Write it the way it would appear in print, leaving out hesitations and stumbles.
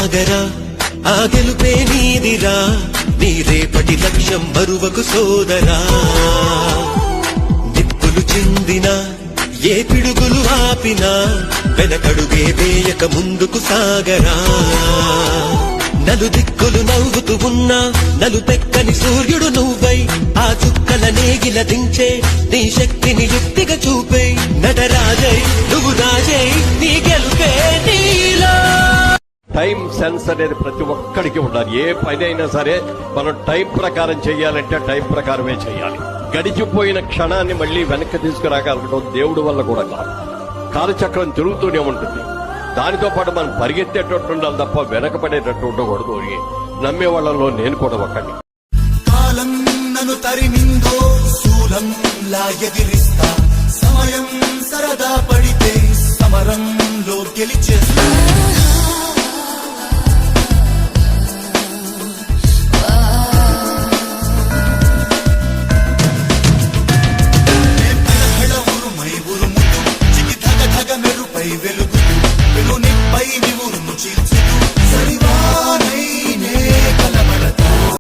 సాగరా ఆ గెలుపే నీదిరా నీ రేపటి లక్ష్యం మరువకు సోదరా నిప్పులు చిందినా ఏ పిడుగులు ఆపినా వెనకడుగే వేయక ముందుకు సాగరా నలుదిక్కులు నవ్వుతూ ఉన్నా నలుపెక్కని సూర్యుడు నువ్వై ఆ చుక్కల నేగిల దించే నీ శక్తిని యుక్తిగా చూపే నటరాజై నువ్వు రాజై నీ గెలుపే నీలో. టైం సెన్స్ అనేది ప్రతి ఒక్కడికి ఉండాలి. ఏ పని అయినా సరే మనం టైం ప్రకారం చేయాలంటే టైం ప్రకారమే చేయాలి. గడిచిపోయిన క్షణాన్ని మళ్లీ వెనక్కి తీసుకురాగలగడం దేవుడి వల్ల కూడా కాదు. కాలచక్రం తిరుగుతూనే ఉంటుంది. దానితో పాటు మనం పరిగెత్తేటట్టు ఉండాలి తప్ప వెనకబడేటట్టు ఉండకూడదు అని నమ్మే వాళ్ళలో నేను కూడా ఒకటి. కాలం నన్ను తరిమిందో శూలంలా ఎదిరిస్తా, సమయం సరదా పడితే సమరంలో గెలిచేస్తా.